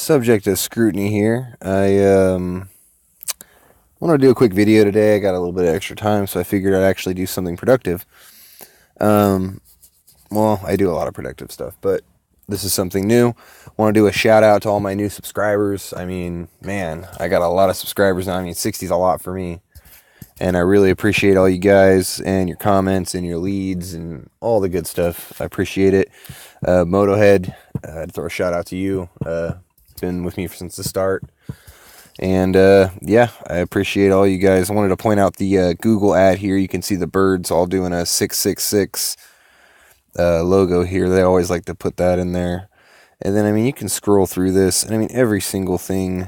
Subject of scrutiny here. I want to do a quick video today. I got a little bit of extra time, so I figured I'd actually do something productive. Well, I do a lot of productive stuff, but this is something new. Want to do a shout out to all my new subscribers. I mean, man, I got a lot of subscribers now. I mean, 60 is a lot for me. And I really appreciate all you guys and your comments and your leads and all the good stuff. I appreciate it. Motohead, I'd throw a shout out to you. Been with me since the start. And yeah, I appreciate all you guys. I wanted to point out the Google ad here. You can see the birds all doing a 666 logo here. They always like to put that in there. And then, I mean, you can scroll through this. And I mean, every single thing.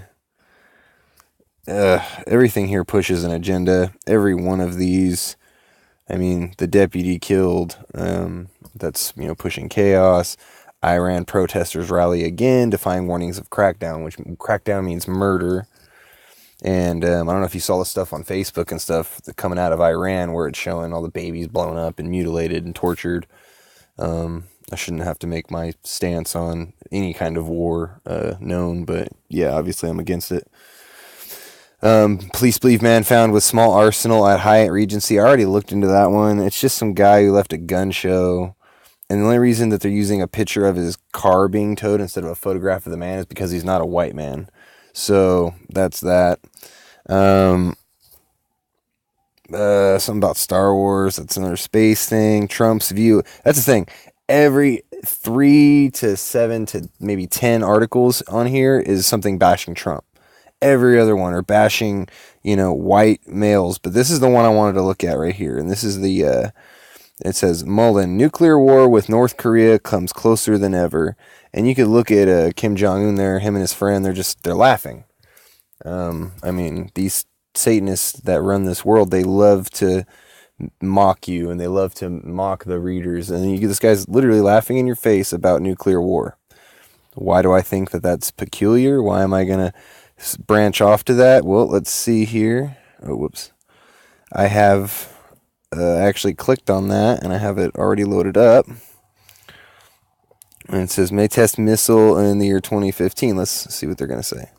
Everything here pushes an agenda. Every one of these. I mean, the deputy killed. That's, pushing chaos. Iran protesters rally again, defying warnings of crackdown, which crackdown means murder. And I don't know if you saw the stuff on Facebook and stuff coming out of Iran where it's showing all the babies blown up and mutilated and tortured. I shouldn't have to make my stance on any kind of war known, but yeah, obviously I'm against it. Police believe man found with small arsenal at Hyatt Regency. I already looked into that one. It's just some guy who left a gun show. And the only reason that they're using a picture of his car being towed instead of a photograph of the man is because he's not a white man. So that's that. Something about Star Wars. That's another space thing. Trump's view. That's the thing. Every 3 to 7 to maybe 10 articles on here is something bashing Trump. Every other one are bashing, white males. But this is the one I wanted to look at right here. And this is the... It says, Mullen, nuclear war with North Korea comes closer than ever. And you could look at Kim Jong-un there, him and his friend, they're laughing. I mean, these Satanists that run this world, they love to mock you, and they love to mock the readers. And you get this guy's literally laughing in your face about nuclear war. Why do I think that that's peculiar? Why am I going to branch off to that? Well, let's see here. Oh, whoops. I have... actually clicked on that and I have it already loaded up, and it says may test missile in the year 2015. Let's see what they're going to say.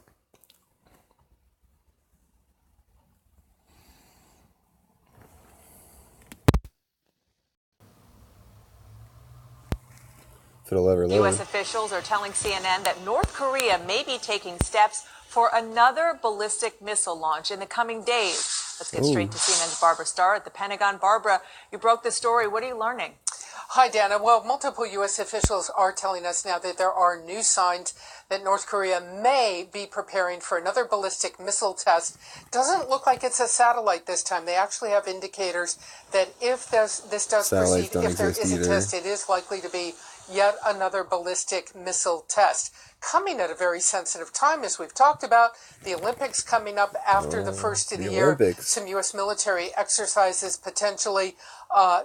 If it'll ever load. U.S. officials are telling CNN that North Korea may be taking steps for another ballistic missile launch in the coming days. Let's get straight to CNN's Barbara Starr at the Pentagon. Barbara, you broke the story. What are you learning? Hi, Dana. Well, multiple U.S. officials are telling us now that there are new signs that North Korea may be preparing for another ballistic missile test. Doesn't look like it's a satellite this time. They actually have indicators that if this does proceed, if there is a test, it is likely to be yet another ballistic missile test. Coming at a very sensitive time, as we've talked about, the Olympics coming up after the first of the year. Olympics. Some U.S. military exercises potentially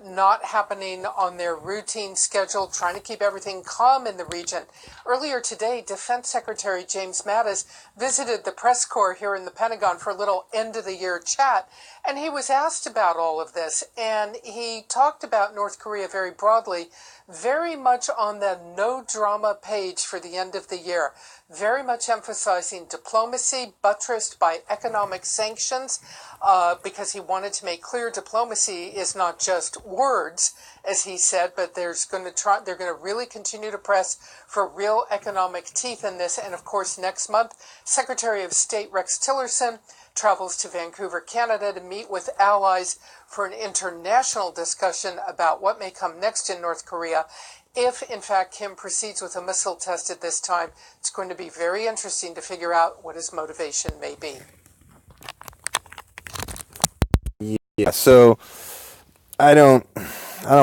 not happening on their routine schedule, trying to keep everything calm in the region. Earlier today, Defense Secretary James Mattis visited the press corps here in the Pentagon for a little end-of-the-year chat, and he was asked about all of this, and he talked about North Korea very broadly, very much on the no-drama page for the end of the year, very much emphasizing diplomacy buttressed by economic sanctions, because he wanted to make clear diplomacy is not just words, as he said, but they're going to really continue to press for real economic teeth in this. And of course, next month, Secretary of State Rex Tillerson travels to Vancouver, Canada to meet with allies for an international discussion about what may come next in North Korea. If, in fact, Kim proceeds with a missile test at this time, it's going to be very interesting to figure out what his motivation may be. Yeah, so I don't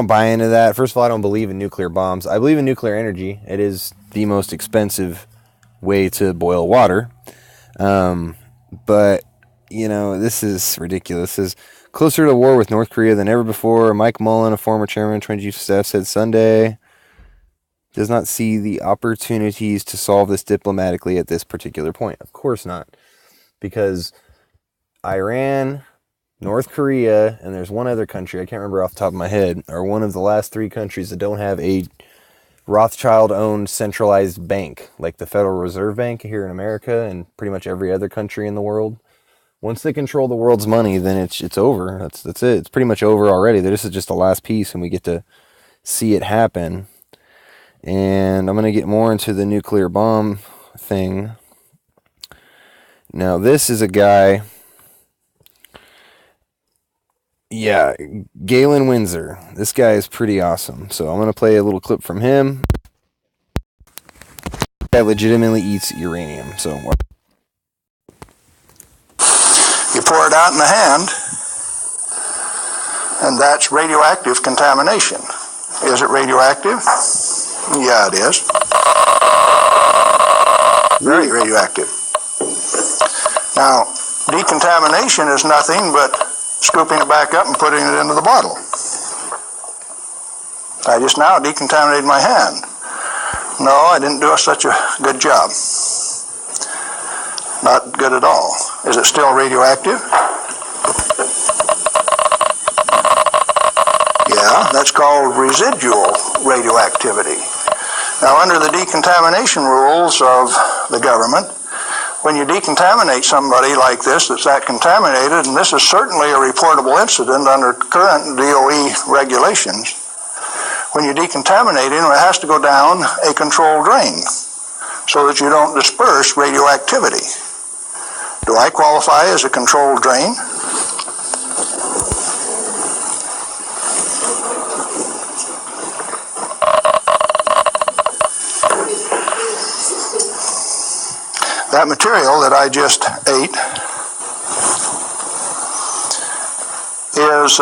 buy into that. First of all, I don't believe in nuclear bombs. I believe in nuclear energy. It is the most expensive way to boil water. But, this is ridiculous. This is closer to war with North Korea than ever before. Mike Mullen, a former chairman of Joint Chiefs of Staff, said Sunday does not see the opportunities to solve this diplomatically at this particular point. Of course not. Because Iran, North Korea, and there's one other country, I can't remember off the top of my head, are one of the last 3 countries that don't have a Rothschild-owned centralized bank, like the Federal Reserve Bank here in America and pretty much every other country in the world. Once they control the world's money, then it's over. That's it. It's pretty much over already. This is just the last piece, and we get to see it happen. And I'm going to get more into the nuclear bomb thing. Now, this is a guy... Yeah, Galen Windsor. This guy is pretty awesome. So I'm going to play a little clip from him. That legitimately eats uranium. So you pour it out in the hand, and that's radioactive contamination. Is it radioactive? Yeah, it is. Very radioactive. Now, decontamination is nothing but scooping it back up and putting it into the bottle. I just now decontaminated my hand. No, I didn't do such a good job. Not good at all. Is it still radioactive? Yeah, that's called residual radioactivity. Now, under the decontamination rules of the government, when you decontaminate somebody like this that's that contaminated, and this is certainly a reportable incident under current DOE regulations, when you decontaminate him, it has to go down a controlled drain so that you don't disperse radioactivity. Do I qualify as a controlled drain? That material that I just ate is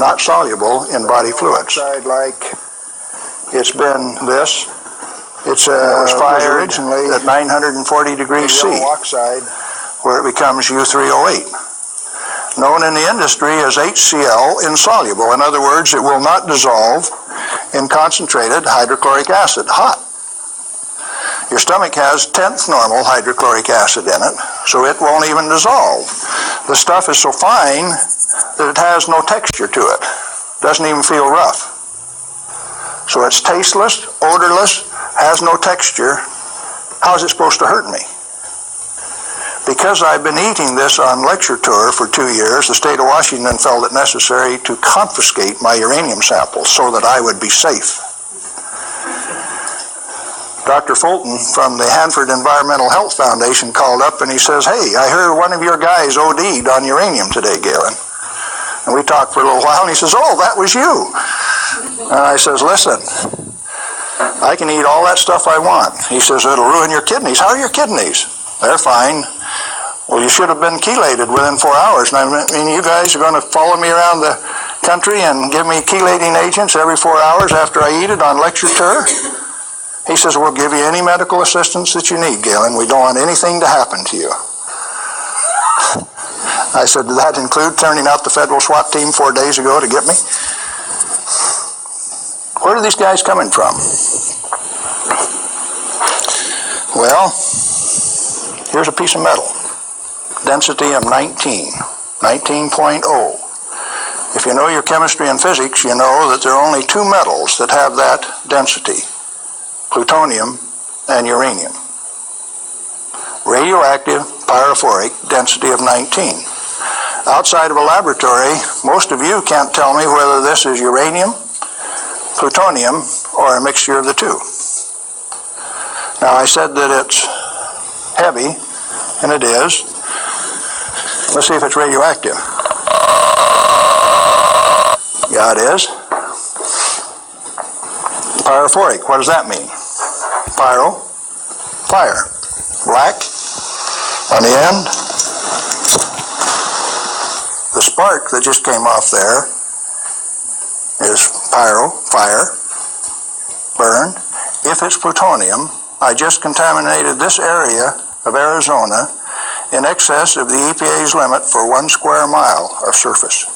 not soluble in body fluids. Like it's been this. It was fired originally at 940 degrees C, where it becomes U3O8, known in the industry as HCl insoluble. In other words, it will not dissolve in concentrated hydrochloric acid, hot. Your stomach has 10th normal hydrochloric acid in it, so it won't even dissolve. The stuff is so fine that it has no texture to it. Doesn't even feel rough. So it's tasteless, odorless, has no texture. How is it supposed to hurt me? Because I've been eating this on lecture tour for 2 years, the state of Washington felt it necessary to confiscate my uranium samples so that I would be safe. Dr. Fulton from the Hanford Environmental Health Foundation called up and he says, "Hey, I heard one of your guys OD'd on uranium today, Galen." And we talked for a little while and he says, "Oh, that was you." And I says, "Listen, I can eat all that stuff I want." He says, "It'll ruin your kidneys." "How are your kidneys?" "They're fine." "Well, you should have been chelated within 4 hours. And I mean, you guys are going to follow me around the country and give me chelating agents every 4 hours after I eat it on lecture tour?" He says, "We'll give you any medical assistance that you need, Galen. We don't want anything to happen to you." I said, "Did that include turning out the federal SWAT team 4 days ago to get me?" Where are these guys coming from? Well, here's a piece of metal. Density of 19.0. If you know your chemistry and physics, you know that there are only two metals that have that density: plutonium and uranium. Radioactive pyrophoric density of 19. Outside of a laboratory, most of you can't tell me whether this is uranium, plutonium, or a mixture of the two. Now, I said that it's heavy, and it is. Let's see if it's radioactive. Yeah, it is. Pyrophoric, what does that mean? Pyro, fire. Black on the end. The spark that just came off there is pyro, fire, burn. If it's plutonium, I just contaminated this area of Arizona in excess of the EPA's limit for 1 square mile of surface.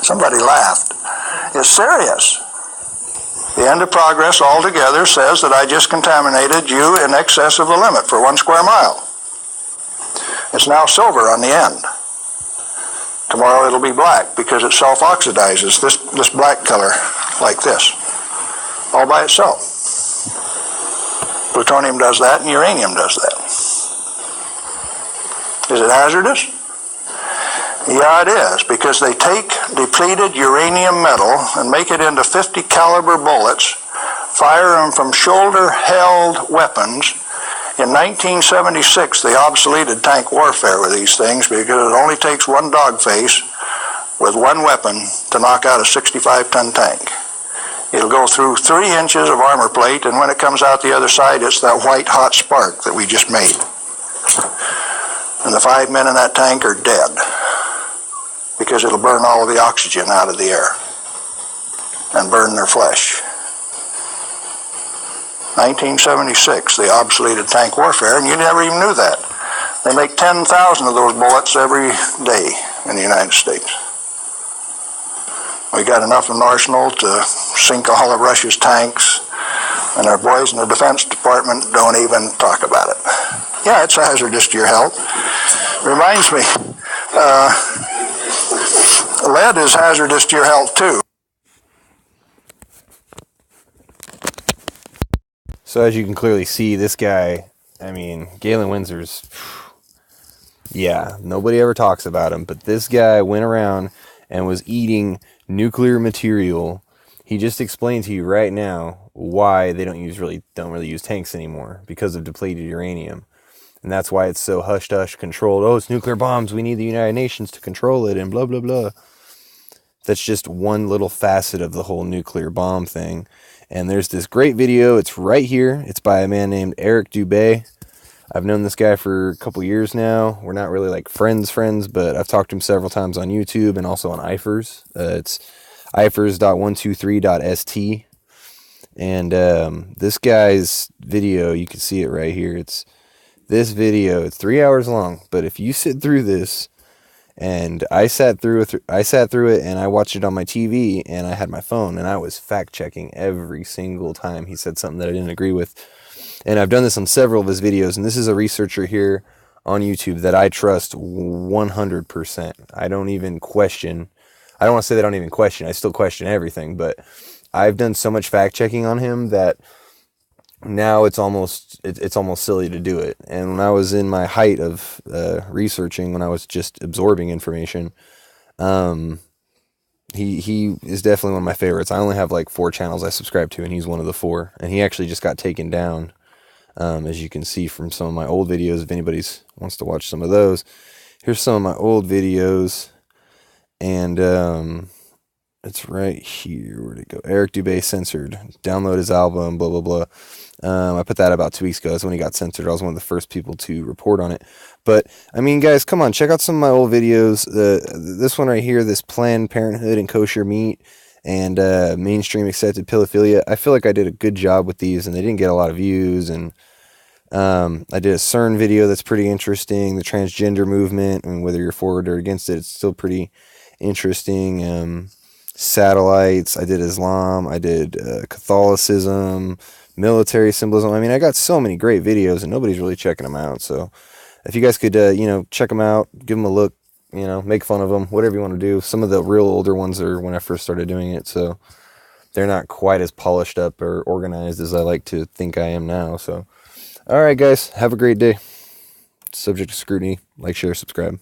Somebody laughed. It's serious. The end of progress altogether says that I just contaminated you in excess of the limit for 1 square mile. It's now silver on the end. Tomorrow it'll be black because it self-oxidizes, this black color, like this, all by itself. Plutonium does that and uranium does that. Is it hazardous? Yeah, it is, because they take depleted uranium metal and make it into 50 caliber bullets, fire them from shoulder-held weapons. In 1976, they obsoleted tank warfare with these things because it only takes one dog face with one weapon to knock out a 65-ton tank. It'll go through 3 inches of armor plate, and when it comes out the other side, it's that white hot spark that we just made. And the 5 men in that tank are dead, because it'll burn all of the oxygen out of the air and burn their flesh. 1976, they obsoleted tank warfare, and you never even knew that. They make 10,000 of those bullets every day in the United States. We got enough in arsenal to sink all of Russia's tanks, and our boys in the Defense Department don't even talk about it. Yeah, it's hazardous to your health. Reminds me, lead is hazardous to your health too. So as you can clearly see, this guy, I mean, Galen Windsor's, yeah, nobody ever talks about him, but this guy went around and was eating nuclear material. He just explained to you right now why they don't really use tanks anymore, because of depleted uranium. And that's why it's so hush-hush controlled. Oh, it's nuclear bombs. We need the United Nations to control it and blah, blah, blah. That's just one little facet of the whole nuclear bomb thing. And there's this great video. It's right here. It's by a man named Dubay. I've known this guy for a couple years now. We're not really like friends, but I've talked to him several times on YouTube and also on IFERS. It's ifers.123.st. And this guy's video, you can see it right here. It's this video. It's 3 hours long, but if you sit through this, and I sat through it, and I watched it on my TV, and I had my phone, and I was fact-checking every single time he said something that I didn't agree with. And I've done this on several of his videos, and this is a researcher here on YouTube that I trust 100%. I don't even question. I don't want to say that I don't even question. I still question everything, but I've done so much fact-checking on him that now it's almost silly to do it. And when I was in my height of researching, when I was just absorbing information, he is definitely one of my favorites. I only have like 4 channels I subscribe to, and he's one of the 4. And he actually just got taken down, as you can see from some of my old videos. If anybody wants to watch some of those, here's some of my old videos, and it's right here. Where'd it go? Eric Dubay censored. Download his album, blah, blah, blah. I put that about 2 weeks ago. That's when he got censored. I was one of the first people to report on it. But, I mean, guys, come on. Check out some of my old videos. This one right here, this Planned Parenthood and kosher meat and mainstream accepted pedophilia. I feel like I did a good job with these, and they didn't get a lot of views. And I did a CERN video that's pretty interesting. The transgender movement, and whether you're for it or against it, it's still pretty interesting. Satellites. I did Islam. I did Catholicism, military symbolism. I mean, I got so many great videos, and nobody's really checking them out. So if you guys could, check them out, give them a look, make fun of them, whatever you want to do. Some of the real older ones are when I first started doing it, so they're not quite as polished up or organized as I like to think I am now. So, all right, guys, have a great day. Subject to scrutiny. Like, share, subscribe.